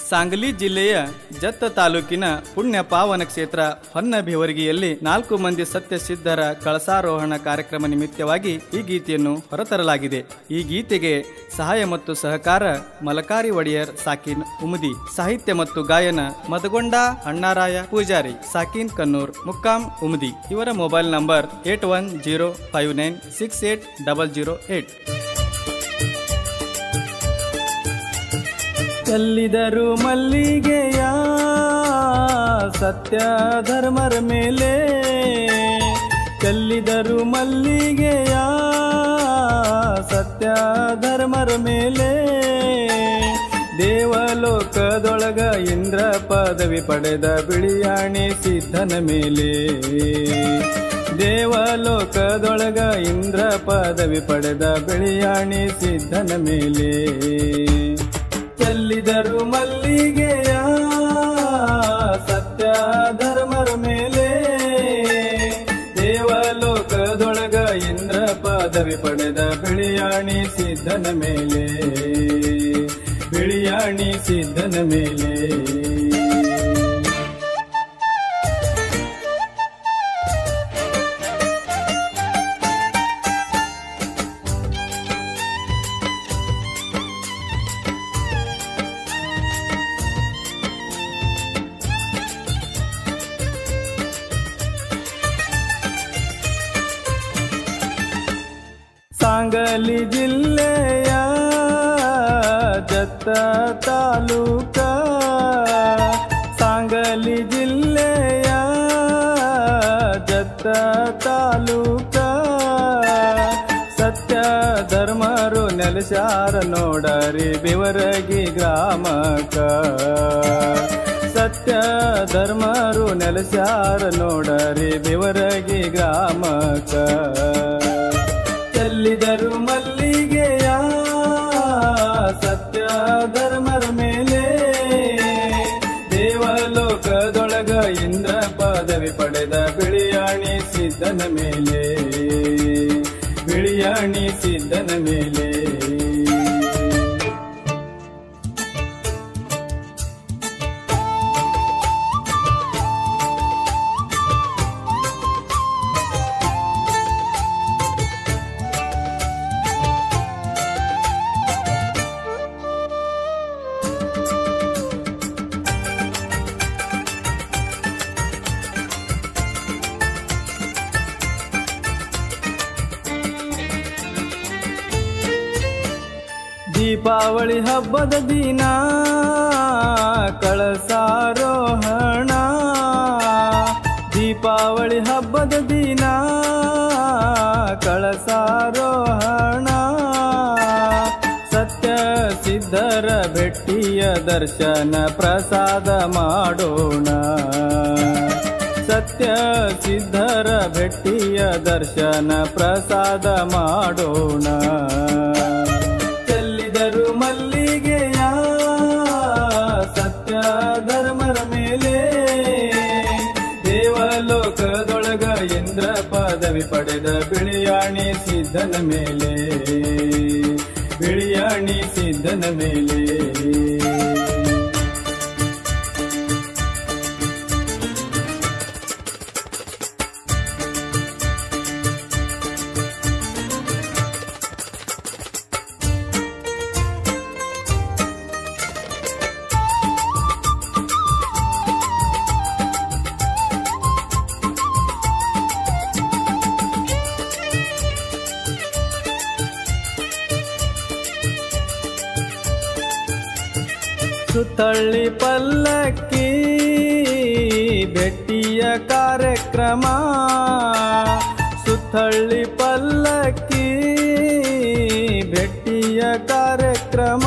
सांगली ಜಿಲ್ಲೆಯ ಜತ್ತ ತಾಲೂಕಿನ ಪುಣ್ಯ ಪಾವನ ಕ್ಷೇತ್ರ ಹೊನ್ನಬೇವರಿಗೆಯಲ್ಲಿ 4 ಮಂದಿ ಸತ್ಯ ಸಿದ್ಧರ ಕಳಸಾರೋಹಣ ಕಾರ್ಯಕ್ರಮ ನಿಮಿತ್ತವಾಗಿ ಈ ಗೀತೆಯನ್ನು ಹೊರತರಲಾಗಿದೆ. ಈ ಗೀತೆಗೆ ಸಹಾಯ ಮತ್ತು ಸಹಕಾರ ಮಲಕಾರಿ ಒಡೆಯರ್ ಸಾಕಿನ್ ಉಮದಿ, ಸಾಹಿತ್ಯ ಮತ್ತು ಗಾಯನ ಮದಗೊಂಡ ಅಣ್ಣಾರಾಯ ಪೂಜಾರಿ ಸಾಕಿನ್ ಕನ್ನೂರ್ ಮುಕ್ಕಾಂ ಉಮದಿ. ಇವರ ಮೊಬೈಲ್ ನಂಬರ್ 8105968008. ಚೆಲ್ಲಿದರು ಮಲ್ಲಿಗೆಯ ಸತ್ಯ ಧರ್ಮರ ಮೇಲೆ, ಚೆಲ್ಲಿದರು ಮಲ್ಲಿಗೆಯ ಸತ್ಯ ಧರ್ಮರ ಮೇಲೆ, ದೇವಲೋಕದೊಳಗ ಇಂದ್ರ ಪದವಿ ಪಡೆದ ಬಿಳಿಯಾಣಿ ಸಿದ್ಧನ ಮೇಲೆ, ದೇವಲೋಕದೊಳಗ ಇಂದ್ರ ಪದವಿ ಪಡೆದ ಬಿಳಿಯಾಣಿ ಸಿದ್ಧನ ಮೇಲೆ, ಚೆಲ್ಲಿದರು ಮಲ್ಲಿಗೆಯ ಸತ್ಯ ಧರ್ಮರ ಮೇಲೆ, ದೇವಲೋಕದೊಳಗ ಇಂದ್ರ ಪದವಿ ಪಡೆದ ಬಿಳಿಯಾಣಿ ಸಿದ್ಧನ ಮೇಲೆ, ಬಿಳಿಯಾಣಿ ಸಿದ್ಧನ ಮೇಲೆ. सांगली ಜಿಲ್ಲೆಯ ಜತ್ತ ತಾಲೂಕ, सांगली ಜಿಲ್ಲೆಯ ಜತ್ತ ತಾಲೂಕ, ಸತ್ಯ ಧರ್ಮರು ನೆಲೆಸಾರ ನೋಡರಿ ಬೇವರಗಿ ಗ್ರಾಮಕ, ಸತ್ಯ ಧರ್ಮರು ನೆಲೆಸಾರ ನೋಡರಿ ಬೇವರಗಿ ಗ್ರಾಮಕ, ಚೆಲ್ಲಿದರು ಮಲ್ಲಿಗೆಯ ಸತ್ಯ ಧರ್ಮರ ಮೇಲೆ, ದೇವಲೋಕದೊಳಗ ಇಂದ್ರ ಪದವಿ ಪಡೆದ ಬಿಳಿಯಾಣಿ ಸಿದ್ಧನ ಮೇಲೆ, ಬಿಳಿಯಾಣಿ ಸಿದ್ಧನ ಮೇಲೆ. ದೀಪಾವಳಿ ಹಬ್ಬದ ದಿನ ಕಳಸಾರೋಹಣ, ದೀಪಾವಳಿ ಹಬ್ಬದ ದಿನ ಕಳಸಾರೋಹಣ, ಸತ್ಯ ಸಿದ್ಧರ ಭೆಟ್ಟಿಯ ದರ್ಶನ ಪ್ರಸಾದ ಮಾಡೋಣ, ಸತ್ಯ ಸಿದ್ಧರ ಭೆಟ್ಟಿಯ ದರ್ಶನ ಪ್ರಸಾದ ಮಾಡೋಣ, ಚೆಲ್ಲಿದರು ಮಲ್ಲಿಗೆಯ ಸತ್ಯ ಧರ್ಮರ ಮೇಲೆ, ದೇವಲೋಕದೊಳಗ ಇಂದ್ರ ಪದವಿ ಪಡೆದ ಬಿಳಿಯಾಣಿ ಸಿದ್ಧನ ಮೇಲೆ, ಬಿಳಿಯಾಣಿ ಸಿದ್ಧನ ಮೇಲೆ. ಸುತ್ತಳ್ಳಿ ಪಲ್ಲಕ್ಕಿ ಭೆಟ್ಟಿಯ ಕಾರ್ಯಕ್ರಮ, ಸುತ್ತಳ್ಳಿ ಪಲ್ಲಕ್ಕಿ ಭೆಟ್ಟಿಯ ಕಾರ್ಯಕ್ರಮ,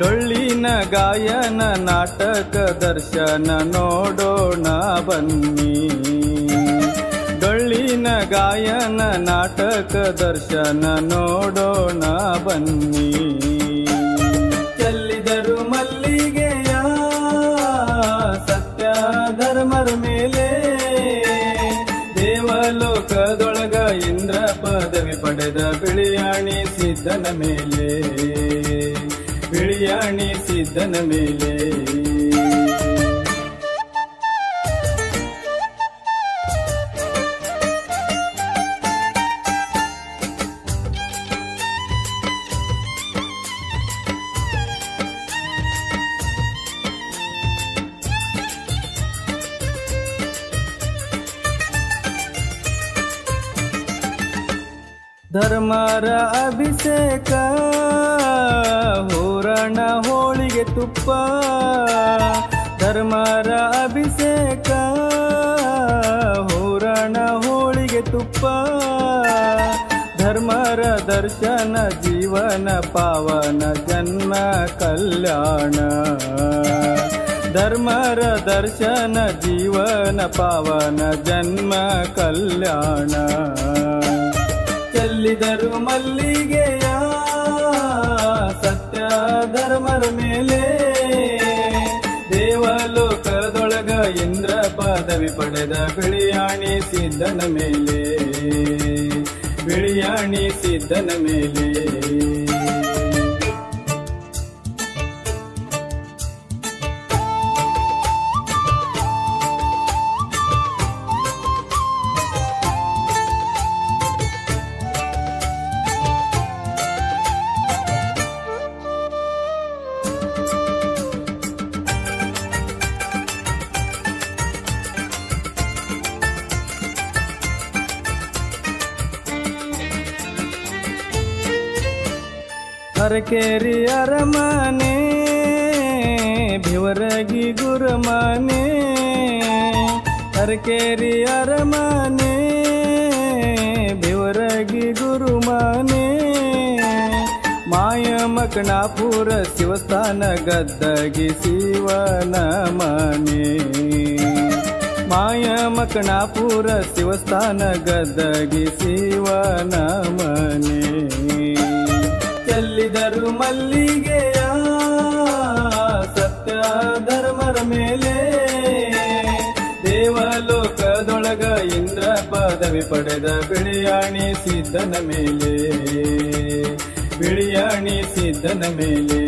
ಡೊಳ್ಳಿನ ಗಾಯನ ನಾಟಕ ದರ್ಶನ ನೋಡೋಣ ಬನ್ನಿ, ಡೊಳ್ಳಿನ ಗಾಯನ ನಾಟಕ ದರ್ಶನ ನೋಡೋಣ ಬನ್ನಿ, ಚೆಲ್ಲಿದರು ಮಲ್ಲಿಗೆಯ ಸತ್ಯ ಧರ್ಮರ ಮೇಲೆ, ದೇವಲೋಕದೊಳಗ ಇಂದ್ರ ಪದವಿ ಪಡೆದ ಬಿಳಿಯಾಣಿ ಸಿದ್ಧನ ಮೇಲೆ, ಬಿಳಿಯ ಬಿಳಿಯಾಣಿ ಸಿದ್ಧನ ಮೇಲೆ. ಧರ್ಮರ ಅಭಿಷೇಕ ಹೂರಣ ಹೋಳಿಗೆ ತುಪ್ಪ. ಧರ್ಮರ ಅಭಿಷೇಕ ಹೂರಣ ಹೋಳಿಗೆ ತುಪ್ಪ. ಧರ್ಮರ ದರ್ಶನ ಜೀವನ ಪಾವನ ಜನ್ಮ ಕಲ್ಯಾಣ. ಧರ್ಮರ ದರ್ಶನ ಜೀವನ ಪಾವನ ಜನ್ಮ ಕಲ್ಯಾಣ. ಚೆಲ್ಲಿದರು ಮಲ್ಲಿಗೆಯ ಸತ್ಯ ಧರ್ಮರ ಮೇಲೆ. ದೇವಲೋಕದೊಳಗ ಇಂದ್ರ ಪದವಿ ಪಡೆದ ಬಿಳಿಯಾಣಿ ಸಿದ್ಧನ ಮೇಲೆ. ಬಿಳಿಯಾಣಿ ಸಿದ್ಧನ ಮೇಲೆ. ಹರಕೇರಿ ಅರಮನೆ ಭಿವರಗಿ ಗುರುಮನೆ. ಹರಕೇರಿ ಅರಮನೆ ಭಿವರಗಿ ಗುರುಮನೆ. ಮಾಯ ಮಕಣಾಪುರ ಶಿವಸ್ಥಾನ ಗದ್ದಗಿ ಶಿವನ ಮನೆ. ಮಾಯ ಮಕಣಾಪುರ ಶಿವಸ್ಥಾನ ಗದ್ದಗಿ ಶಿವನ ಮನೆ. ಚೆಲ್ಲಿದರು ಮಲ್ಲಿಗೆಯ ಸತ್ಯ ಧರ್ಮರ ಮೇಲೆ. ದೇವಲೋಕದೊಳಗ ಇಂದ್ರ ಪದವಿ ಪಡೆದ ಬಿಳಿಯಾಣಿ ಸಿದ್ಧನ ಮೇಲೆ. ಬಿಳಿಯಾಣಿ ಸಿದ್ಧನ ಮೇಲೆ.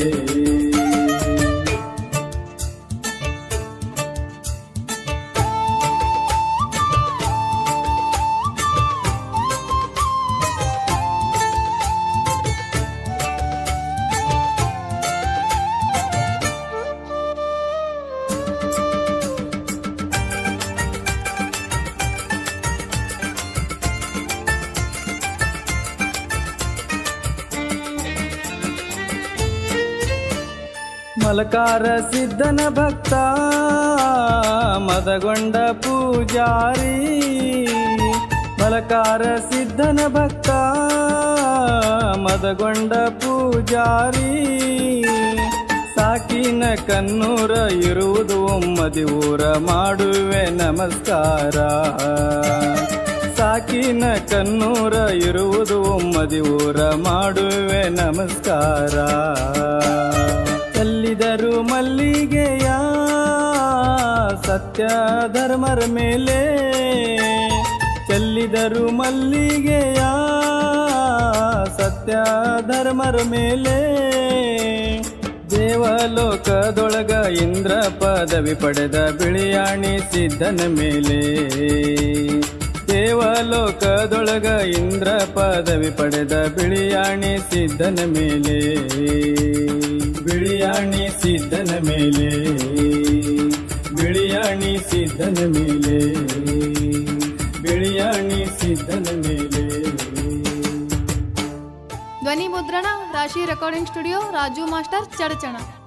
ಮಲಕಾರ ಸಿದ್ಧನ ಭಕ್ತ ಮದಗೊಂಡ ಪೂಜಾರಿ. ಮಲಕಾರ ಸಿದ್ಧನ ಭಕ್ತ ಮದಗೊಂಡ ಪೂಜಾರಿ. ಸಾಕಿನ ಕನ್ನೂರ ಇರುವುದು ಒಮ್ಮದಿ ಊರ ಮಾಡುವೆ ನಮಸ್ಕಾರ. ಸಾಕಿನ ಕನ್ನೂರ ಇರುವುದು ಒಮ್ಮದಿ ಊರ ಮಾಡುವೆ ನಮಸ್ಕಾರ. ಚೆಲ್ಲಿದರು ಮಲ್ಲಿಗೆಯ ಸತ್ಯ ಧರ್ಮರ ಮೇಲೆ. ಚೆಲ್ಲಿದರು ಮಲ್ಲಿಗೆಯ ಸತ್ಯ ಧರ್ಮರ ಮೇಲೆ. ದೇವಲೋಕದೊಳಗ ಇಂದ್ರ ಪದವಿ ಪಡೆದ ಬಿಳಿಯಾಣಿ ಸಿದ್ಧನ ಮೇಲೆ. ದೇವಲೋಕದೊಳಗ ಇಂದ್ರ ಪದವಿ ಪಡೆದ ಬಿಳಿಯಾಣಿ ಸಿದ್ಧನ ಮೇಲೆ. ಬಿಳಿಯಾಣಿ ಸಿದ್ಧನ ಮೇಲೆ. ಬಿಳಿಯಾಣಿ ಸಿದ್ಧನ ಮೇಲೆ. ಬಿಳಿಯಾಣಿ ಸಿದ್ಧನ ಮೇಲೆ. ಧ್ವನಿ ಮುದ್ರಣ ರಾಶಿ recording studio Raju master Chadchan.